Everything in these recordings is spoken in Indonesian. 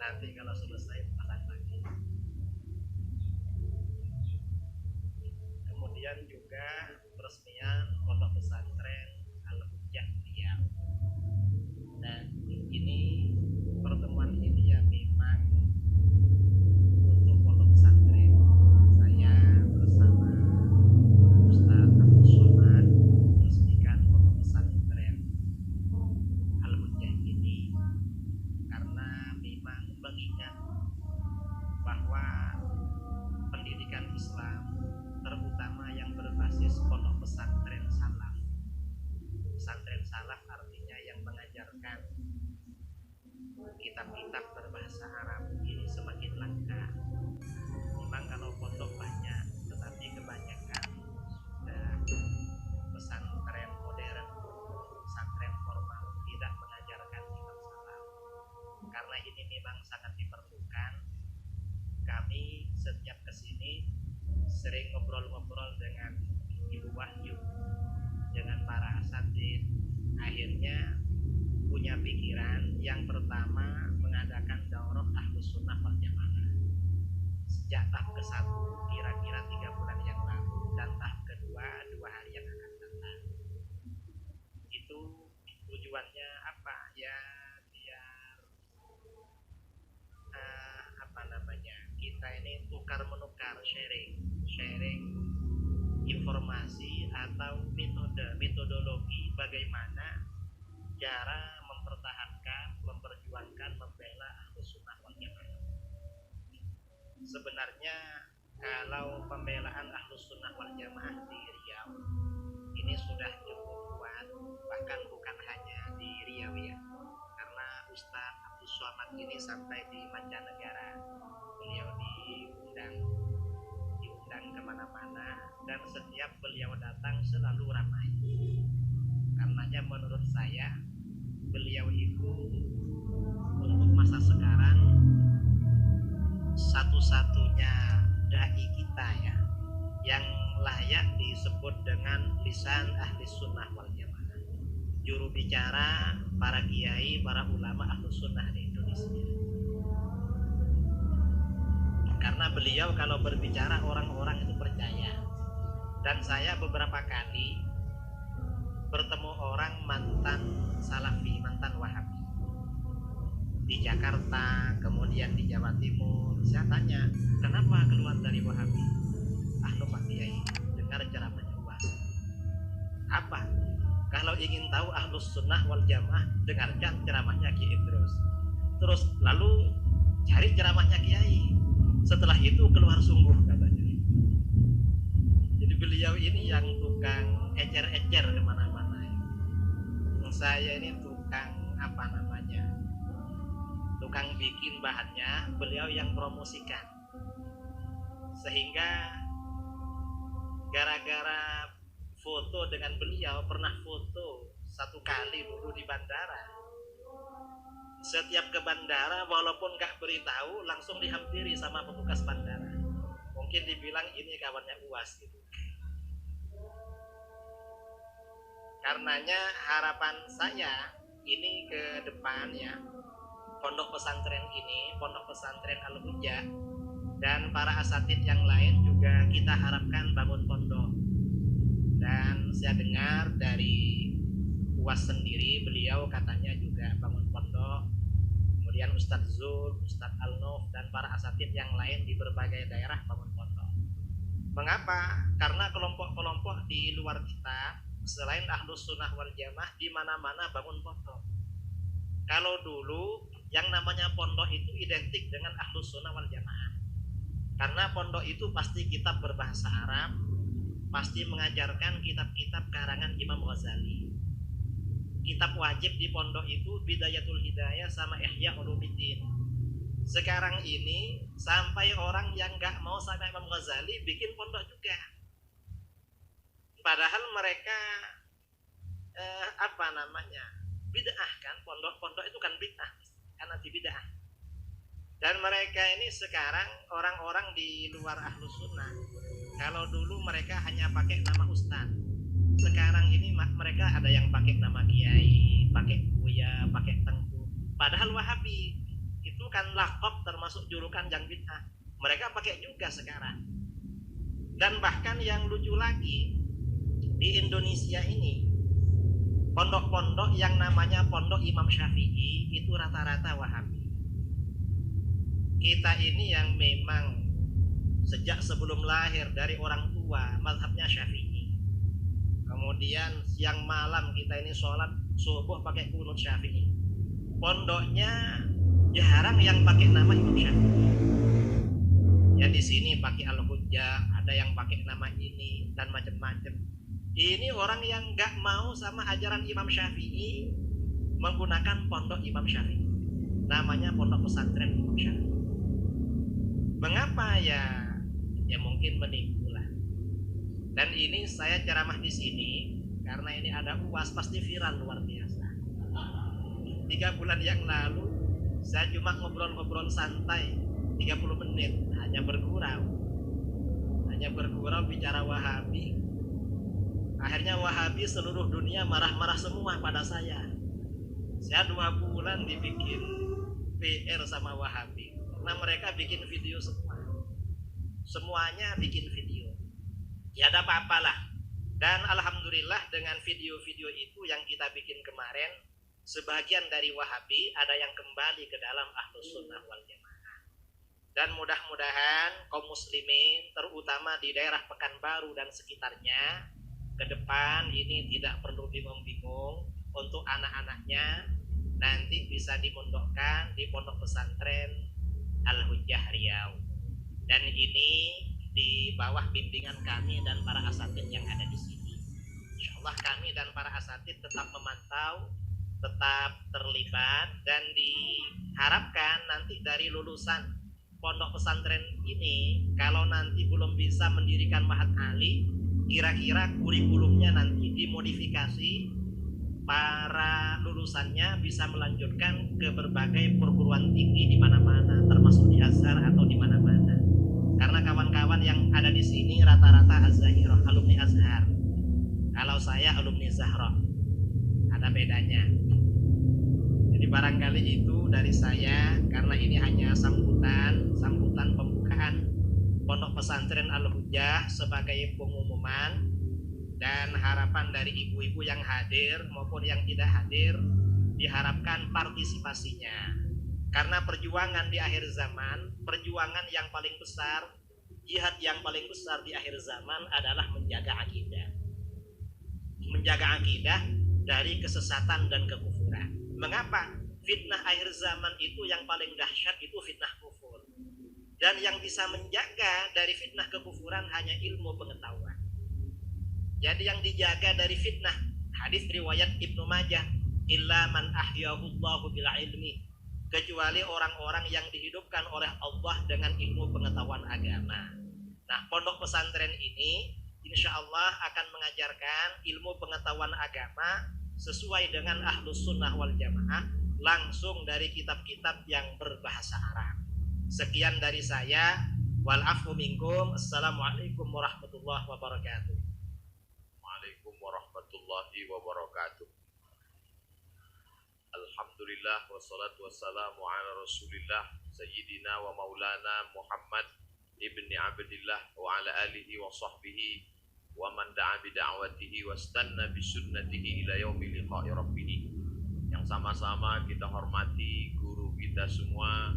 Nanti kalau selesai pulang lagi. Kemudian juga peresmian pondok pesantren Al-Hujjah Riau. Dan ini pertemuan ini ya memang untuk pondok pesantren. Saya bersama Ustaz Abdul Somad meresmikan pondok pesantren Al-Hujjah ini karena memang mengingat bahwa pendidikan Islam terutama yang berbasis pondok pesantren salaf. Pesantren salaf artinya yang mengajarkan kitab-kitab berbahasa Arab ini semakin langka. Memang kalau pondok banyak, tetapi kebanyakan sudah pesantren modern, pesantren formal, tidak mengajarkan kitab salaf. Karena ini memang sangat diperlukan. Kami setiap kesini sering ngobrol-ngobrol dengan Ibu Wahyu, dengan para asatidz. Akhirnya punya pikiran yang pertama mengadakan daurah Ahlus Sunnah wal Jamaah. Sejak tahap ke-1 kira-kira 3 bulan yang lalu, dan tahap kedua 2 hari yang akan datang. Itu tujuannya apa? Ya biar kita ini tukar menukar, sharing informasi atau metodologi bagaimana cara mempertahankan, memperjuangkan, membela Ahlus Sunnah wal Jamaah. Sebenarnya kalau pembelaan Ahlus Sunnah wal Jamaah di Riau ini sudah cukup kuat, bahkan bukan hanya di Riau ya, karena Ustaz Abdul Somad ini sampai di mancanegara. Beliau diundang kemana-mana, dan setiap beliau datang selalu ramai. Karenanya menurut saya beliau itu untuk masa sekarang satu-satunya dai kita ya, yang layak disebut dengan lisan ahli sunnah wal jamaah, juru bicara para kiai, para ulama ahli sunnah di Indonesia. Karena beliau kalau berbicara orang-orang itu percaya. Dan saya beberapa kali bertemu orang mantan salafi, mantan wahabi di Jakarta, kemudian di Jawa Timur. Saya tanya, kenapa keluar dari wahabi? Pak Kiai, dengar ceramahnya luas. Apa? Kalau ingin tahu Ahlus Sunnah wal Jamaah, dengarkan ceramahnya Kiai terus lalu cari ceramahnya Kiai. Setelah itu keluar sungguh katanya. Jadi beliau ini yang tukang ecer-ecer kemana-mana. Saya ini tukang tukang bikin bahannya, beliau yang promosikan. Sehingga gara-gara foto dengan beliau, pernah foto satu kali dulu di bandara. Setiap ke bandara walaupun gak beritahu, langsung dihampiri sama petugas bandara. Mungkin dibilang ini kawannya UAS gitu. Karenanya harapan saya ini ke depan ya, pondok pesantren ini, pondok pesantren Al-Hujjah dan para asatidz yang lain juga kita harapkan bangun pondok. Dan saya dengar dari UAS sendiri, beliau katanya juga bangun pondok. Kemudian Ustadz Zul, Ustadz Al-Nuf, dan para asatidz yang lain di berbagai daerah bangun pondok. Mengapa? Karena kelompok-kelompok di luar kita selain Ahlus Sunnah wal Jamaah di mana-mana bangun pondok. Kalau dulu yang namanya pondok itu identik dengan Ahlus Sunnah wal Jamaah. Karena pondok itu pasti kitab berbahasa Arab, pasti mengajarkan kitab-kitab karangan Imam Ghazali. Kitab wajib di pondok itu Bidayatul Hidayah sama Ihya Ulumuddin. Sekarang ini sampai orang yang gak mau sama Imam Ghazali bikin pondok juga. Padahal mereka bid'ah kan, pondok itu kan bid'ah karena bid'ah. Dan mereka ini sekarang orang-orang di luar Ahlus Sunnah. Kalau dulu mereka hanya pakai nama ustaz, sekarang ini mereka ada yang pakai nama kiai, pakai buya, pakai tengku. Padahal Wahabi itu itu kan laqab, termasuk julukan yang bid'ah. Mereka pakai juga sekarang. Dan bahkan yang lucu lagi, di Indonesia ini pondok-pondok yang namanya pondok Imam Syafi'i itu rata-rata Wahabi. Kita ini yang memang sejak sebelum lahir dari orang tua mazhabnya Syafi'i. Kemudian siang malam kita ini sholat subuh pakai kunut Syafi'i. Pondoknya jarang yang pakai nama Imam Syafi'i. Ya di sini pakai Al-Hujjah, ada yang pakai nama ini dan macam-macam. Ini orang yang nggak mau sama ajaran Imam Syafi'i menggunakan pondok Imam Syafi'i. Namanya pondok pesantren Imam Syafi'i. Mengapa ya? Ya mungkin menipu lah. Dan ini saya ceramah di sini karena ini ada UAS, pasti viral luar biasa. 3 bulan yang lalu saya cuma ngobrol-ngobrol santai 30 menit, hanya bergurau bicara Wahabi. Akhirnya Wahabi seluruh dunia marah-marah semua pada saya. Saya 2 bulan dibikin PR sama Wahabi karena mereka bikin video semua. Semuanya bikin video. Ya ada apa-apalah. Dan alhamdulillah dengan video-video itu yang kita bikin kemarin, sebagian dari Wahabi ada yang kembali ke dalam Ahlus Sunnah wal Jamaah. Dan mudah-mudahan kaum muslimin, terutama di daerah Pekanbaru dan sekitarnya, ke depan ini tidak perlu bingung-bingung untuk anak-anaknya nanti bisa dimondokkan di pondok pesantren Al-Hujjah Riau. Dan ini di bawah bimbingan kami dan para asatid yang ada di sini. Insyaallah kami dan para asatid tetap memantau, tetap terlibat, dan diharapkan nanti dari lulusan pondok pesantren ini, kalau nanti belum bisa mendirikan Mahat Ali, kira-kira kurikulumnya nanti dimodifikasi, para lulusannya bisa melanjutkan ke berbagai perguruan tinggi di mana-mana, termasuk di Azhar atau di mana-mana. Karena kawan-kawan yang ada di sini rata-rata Az-Zahirah, alumni Azhar. Kalau saya alumni Zahra, ada bedanya. Jadi barangkali itu dari saya, karena ini hanya sambutan pembukaan pondok pesantren Al-Hujjah sebagai pengumuman, dan harapan dari ibu-ibu yang hadir maupun yang tidak hadir diharapkan partisipasinya. Karena perjuangan di akhir zaman, perjuangan yang paling besar, jihad yang paling besar di akhir zaman adalah menjaga akidah. Menjaga akidah dari kesesatan dan kekufuran. Mengapa? Fitnah akhir zaman itu yang paling dahsyat itu fitnah kufur. Dan yang bisa menjaga dari fitnah kekufuran hanya ilmu pengetahuan. Jadi yang dijaga dari fitnah, hadis riwayat Ibnu Majah, illa man ahyahullahu bil ilmi, kecuali orang-orang yang dihidupkan oleh Allah dengan ilmu pengetahuan agama. Nah, pondok pesantren ini insya Allah akan mengajarkan ilmu pengetahuan agama sesuai dengan Ahlus Sunnah wal Jamaah, langsung dari kitab-kitab yang berbahasa Arab. Sekian dari saya. Wal afu minkum. Assalamualaikum warahmatullahi wabarakatuh. Waalaikumsalam warahmatullahi wabarakatuh. Alhamdulillah wassalatu wassalamu ala Rasulillah Sayyidina wa Maulana Muhammad ibni Abdillah wa ala alihi wa sahbihi wa man da'a bida'watihi wa stanna bisunnatihi ila yaumi liqa'i rabbih. Yang sama-sama kita hormati guru kita semua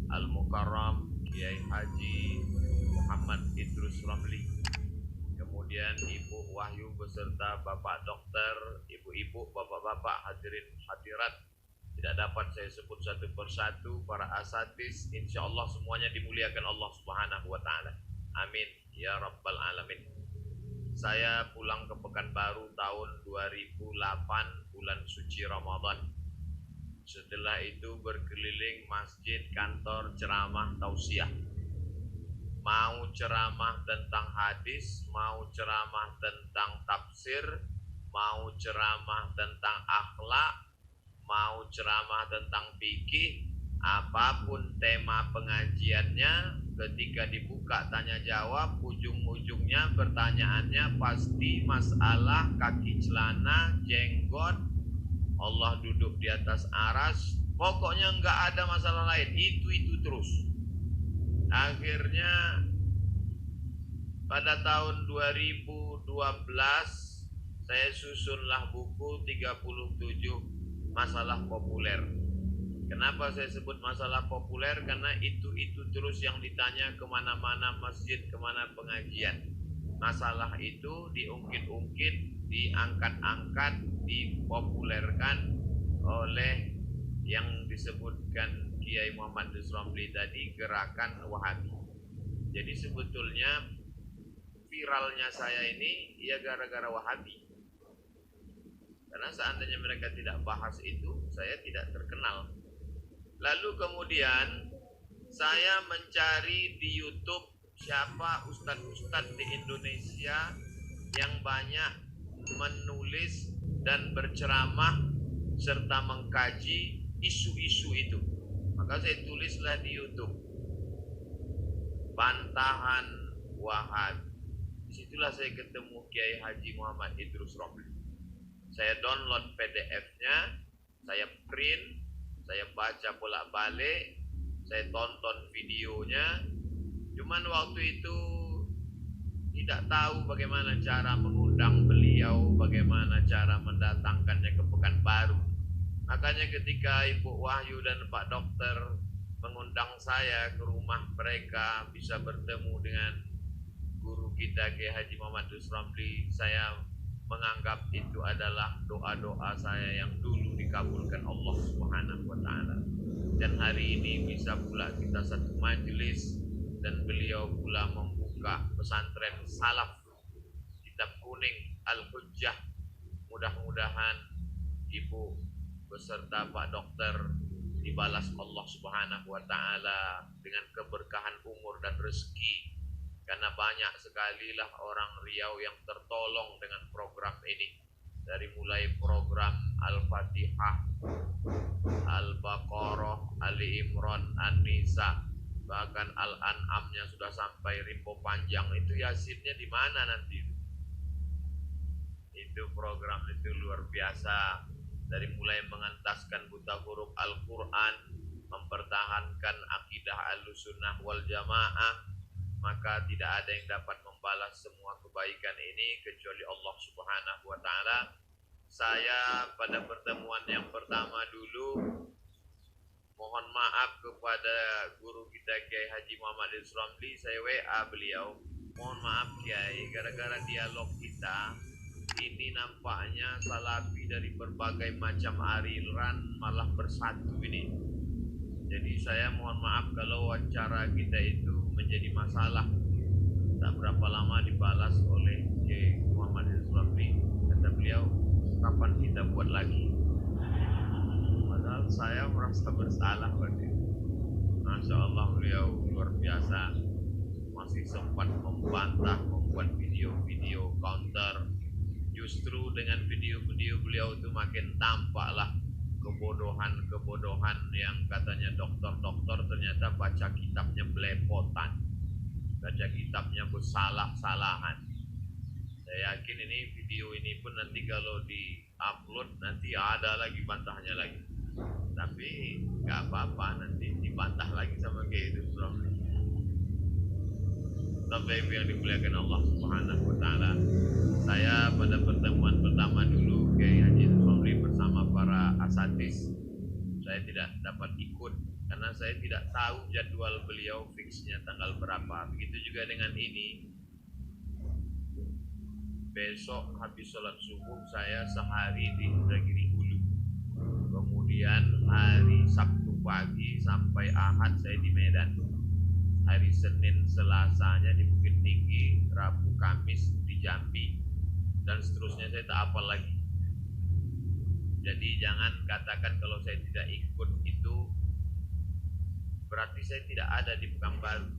Al-Mukarram Kiai Haji Muhammad Idrus Ramli, kemudian Ibu Wahyu beserta Bapak Dokter, Ibu-ibu, Bapak-bapak, hadirin hadirat. Tidak dapat saya sebut satu persatu, para asatidz, insya Allah semuanya dimuliakan Allah Subhanahu wa Ta'ala. Amin ya Rabbal Alamin. Saya pulang ke Pekanbaru tahun 2008 bulan suci Ramadan. Setelah itu berkeliling masjid, kantor, ceramah, tausiah. Mau ceramah tentang hadis, mau ceramah tentang tafsir, mau ceramah tentang akhlak, mau ceramah tentang fikih, apapun tema pengajiannya, ketika dibuka tanya jawab, ujung-ujungnya pertanyaannya pasti masalah kaki celana, jenggot, Allah duduk di atas aras, Pokoknya nggak ada masalah lain, itu terus. Akhirnya pada tahun 2012 saya susunlah buku 37 masalah populer. Kenapa saya sebut masalah populer? Karena itu terus yang ditanya kemana-mana masjid, kemana pengajian. Masalah itu diungkit-ungkit, diangkat-angkat, dipopulerkan oleh yang disebutkan Kiai Muhammad Ramli tadi, gerakan Wahabi. Jadi sebetulnya viralnya saya ini ya gara-gara Wahabi. Karena seandainya mereka tidak bahas itu, saya tidak terkenal. Lalu kemudian saya mencari di YouTube siapa ustadz-ustadz di Indonesia yang banyak menulis dan berceramah serta mengkaji isu-isu itu. Maka saya tulislah di YouTube bantahan Wahabi. Disitulah saya ketemu Kiai Haji Muhammad Idrus Romli. Saya download PDF-nya, saya print, saya baca bolak-balik, saya tonton videonya. Cuman waktu itu tidak tahu bagaimana cara mengundang beliau, bagaimana cara mendatangkannya ke Pekanbaru. Makanya ketika Ibu Wahyu dan Pak Dokter mengundang saya ke rumah mereka, bisa bertemu dengan guru kita Kiai Haji Muhammad Idrus Ramli, saya menganggap itu adalah doa-doa saya yang dulu dikabulkan Allah Subhanahu wa taala. Dan hari ini bisa pula kita satu majelis dan beliau pula membuka pesantren salaf kitab kuning Al-Hujjah. Mudah-mudahan Ibu beserta Pak Dokter dibalas Allah Subhanahu wa taala dengan keberkahan umur dan rezeki. Karena banyak sekali lah orang Riau yang tertolong dengan program ini. Dari mulai program Al-Fatihah, Al-Baqarah, Ali Imran, An-Nisa, bahkan Al-An'amnya sudah sampai rimpo panjang. Itu Yasinnya di mana nanti? Itu program itu luar biasa. Dari mulai mengentaskan buta huruf Al-Quran, mempertahankan akidah Ahlussunnah wal Jamaah, maka tidak ada yang dapat membalas semua kebaikan ini kecuali Allah Subhanahu wa taala. Saya pada pertemuan yang pertama dulu mohon maaf kepada guru kita Kiai Haji Muhammad Idrus Ramli, saya WA beliau, mohon maaf Kiai, gara-gara dialog kita ini nampaknya salafi dari berbagai macam aliran malah bersatu ini. Jadi saya mohon maaf kalau wawancara kita itu menjadi masalah. Tak berapa lama dibalas oleh Kiai Muhammad Idrus Ramli. Kata beliau, kapan kita buat lagi? Padahal saya merasa bersalah waktu itu. Masya Allah, beliau luar biasa. Masih sempat membantah, membuat video-video counter. Justru dengan video-video beliau itu makin tampaklah kebodohan yang katanya dokter-dokter ternyata baca kitabnya belepotan, baca kitabnya bersalah-salahan. Saya yakin ini video ini pun nanti kalau di-upload nanti ada lagi bantahnya lagi. Tapi nggak apa-apa, nanti dibantah lagi sama kayak itu. Tapi yang dimuliakan Allah Subhanahu wa taala. Saya pada pertemuan pertama dulu Kiai Haji Ramli bersama para asatidz, saya tidak dapat ikut karena saya tidak tahu jadwal beliau fixnya tanggal berapa. Begitu juga dengan ini. Besok habis sholat subuh saya sehari di Indragiri Hulu. Kemudian hari Sabtu pagi sampai Ahad saya di Medan. Hari Senin Selasanya di Bukit Tinggi, Rabu Kamis di Jambi, dan seterusnya saya tak hafal lagi. Jadi jangan katakan kalau saya tidak ikut itu berarti saya tidak ada di Pekanbaru.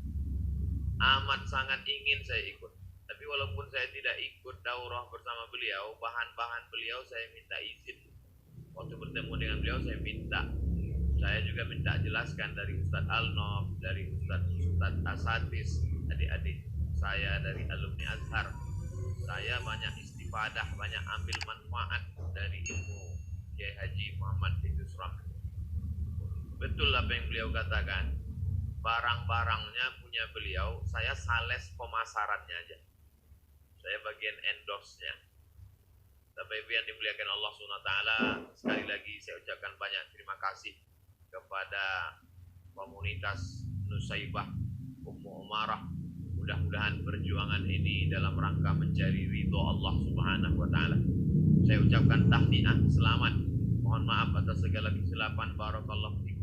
Amat sangat ingin saya ikut. Tapi walaupun saya tidak ikut daurah bersama beliau, bahan-bahan beliau saya minta izin. Waktu bertemu dengan beliau saya minta. Saya juga minta jelaskan dari Ustadz Al-Nof, dari Ustadz Asatidz, adik-adik saya dari alumni Azhar. Saya banyak istifadah, banyak ambil manfaat dari ilmu Kiai Haji Muhammad Idrus Ramli. Betul apa yang beliau katakan. Barang-barangnya punya beliau, saya sales pemasarannya aja. Saya bagian endorse-nya. Bapak Ibu yang dimuliakan Allah SWT, sekali lagi saya ucapkan banyak terima kasih kepada komunitas Nusaibah Ummu Umarah. Mudah-mudahan perjuangan ini dalam rangka mencari ridho Allah Subhanahu wa taala. Saya ucapkan tahniah, selamat. Mohon maaf atas segala kesilapan. Barakallahu fikum.